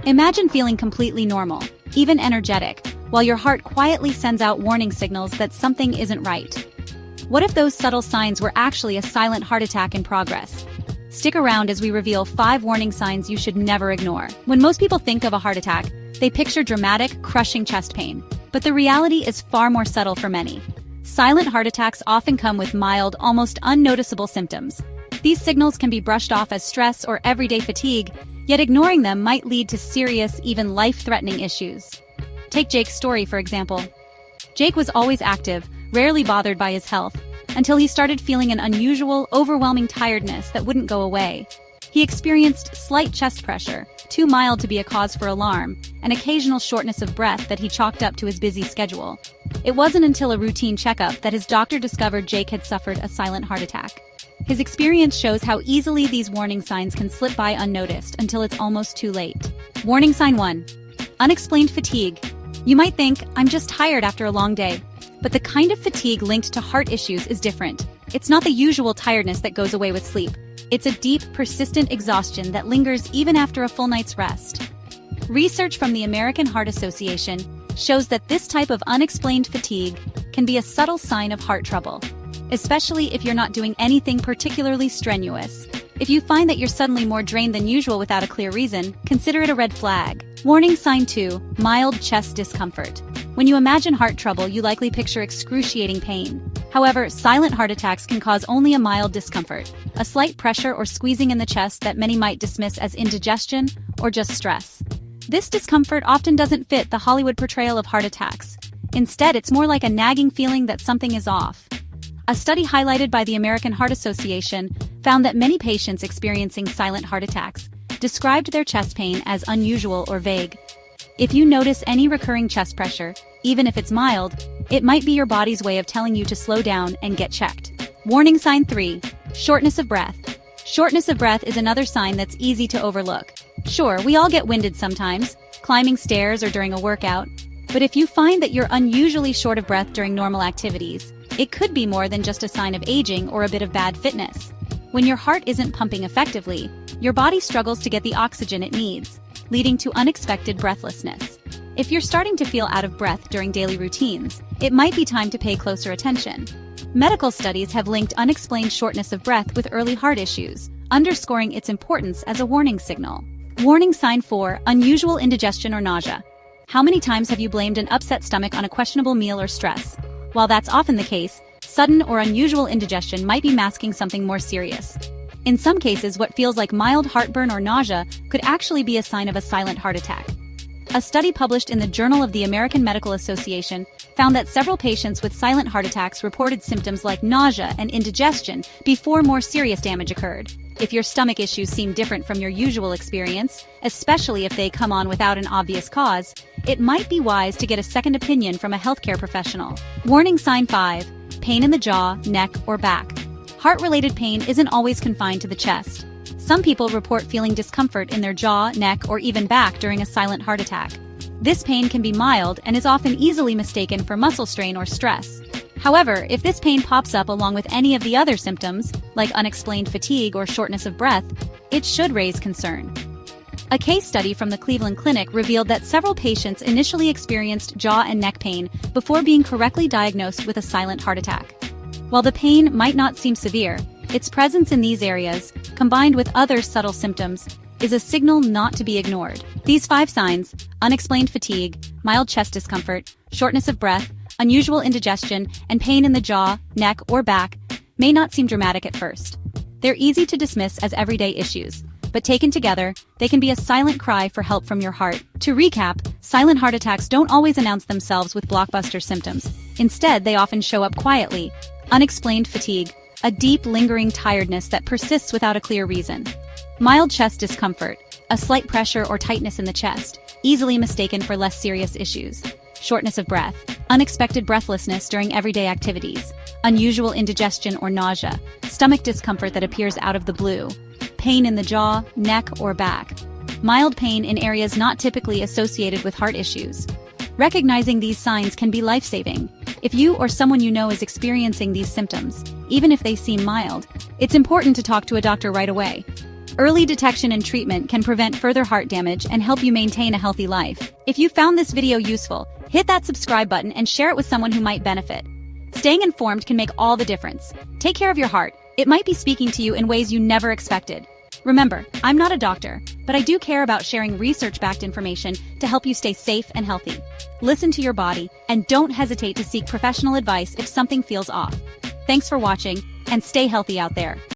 Imagine feeling completely normal, even energetic, while your heart quietly sends out warning signals that something isn't right. What if those subtle signs were actually a silent heart attack in progress? Stick around as we reveal 5 warning signs you should never ignore. When most people think of a heart attack, they picture dramatic, crushing chest pain. But the reality is far more subtle for many. Silent heart attacks often come with mild, almost unnoticeable symptoms. These signals can be brushed off as stress or everyday fatigue, yet ignoring them might lead to serious, even life-threatening issues. Take Jake's story, for example. Jake was always active, rarely bothered by his health, until he started feeling an unusual, overwhelming tiredness that wouldn't go away. He experienced slight chest pressure, too mild to be a cause for alarm, and occasional shortness of breath that he chalked up to his busy schedule. It wasn't until a routine checkup that his doctor discovered Jake had suffered a silent heart attack. His experience shows how easily these warning signs can slip by unnoticed until it's almost too late. Warning sign 1. Unexplained fatigue. You might think, I'm just tired after a long day. But the kind of fatigue linked to heart issues is different. It's not the usual tiredness that goes away with sleep. It's a deep, persistent exhaustion that lingers even after a full night's rest. Research from the American Heart Association shows that this type of unexplained fatigue can be a subtle sign of heart trouble, especially if you're not doing anything particularly strenuous. If you find that you're suddenly more drained than usual without a clear reason, consider it a red flag. Warning sign 2. Mild chest discomfort. When you imagine heart trouble, you likely picture excruciating pain. However, silent heart attacks can cause only a mild discomfort, a slight pressure or squeezing in the chest that many might dismiss as indigestion or just stress. This discomfort often doesn't fit the Hollywood portrayal of heart attacks. Instead, it's more like a nagging feeling that something is off. A study highlighted by the American Heart Association found that many patients experiencing silent heart attacks described their chest pain as unusual or vague. If you notice any recurring chest pressure, even if it's mild, it might be your body's way of telling you to slow down and get checked. Warning sign 3. Shortness of breath. Shortness of breath is another sign that's easy to overlook. Sure, we all get winded sometimes, climbing stairs or during a workout, but if you find that you're unusually short of breath during normal activities, it could be more than just a sign of aging or a bit of bad fitness. When your heart isn't pumping effectively, your body struggles to get the oxygen it needs, leading to unexpected breathlessness. If you're starting to feel out of breath during daily routines, it might be time to pay closer attention. Medical studies have linked unexplained shortness of breath with early heart issues, underscoring its importance as a warning signal. Warning sign 4. Unusual indigestion or nausea. How many times have you blamed an upset stomach on a questionable meal or stress? While that's often the case, sudden or unusual indigestion might be masking something more serious. In some cases, what feels like mild heartburn or nausea could actually be a sign of a silent heart attack. A study published in the Journal of the American Medical Association found that several patients with silent heart attacks reported symptoms like nausea and indigestion before more serious damage occurred. If your stomach issues seem different from your usual experience, especially if they come on without an obvious cause, it might be wise to get a second opinion from a healthcare professional. Warning sign 5. Pain in the jaw, neck, or back. Heart-related pain isn't always confined to the chest. Some people report feeling discomfort in their jaw, neck, or even back during a silent heart attack. This pain can be mild and is often easily mistaken for muscle strain or stress. However, if this pain pops up along with any of the other symptoms, like unexplained fatigue or shortness of breath, it should raise concern. A case study from the Cleveland Clinic revealed that several patients initially experienced jaw and neck pain before being correctly diagnosed with a silent heart attack. While the pain might not seem severe, its presence in these areas, combined with other subtle symptoms, is a signal not to be ignored. These 5 signs, unexplained fatigue, mild chest discomfort, shortness of breath, unusual indigestion, and pain in the jaw, neck, or back, may not seem dramatic at first. They're easy to dismiss as everyday issues, but taken together, they can be a silent cry for help from your heart. To recap, silent heart attacks don't always announce themselves with blockbuster symptoms. Instead, they often show up quietly. Unexplained fatigue, a deep, lingering tiredness that persists without a clear reason. Mild chest discomfort, a slight pressure or tightness in the chest, easily mistaken for less serious issues. Shortness of breath, unexpected breathlessness during everyday activities. Unusual indigestion or nausea, stomach discomfort that appears out of the blue. Pain in the jaw, neck, or back. Mild pain in areas not typically associated with heart issues. Recognizing these signs can be life-saving. If you or someone you know is experiencing these symptoms, even if they seem mild, it's important to talk to a doctor right away. Early detection and treatment can prevent further heart damage and help you maintain a healthy life. If you found this video useful, hit that subscribe button and share it with someone who might benefit. Staying informed can make all the difference. Take care of your heart. It might be speaking to you in ways you never expected. Remember, I'm not a doctor, but I do care about sharing research-backed information to help you stay safe and healthy. Listen to your body, and don't hesitate to seek professional advice if something feels off. Thanks for watching, and stay healthy out there.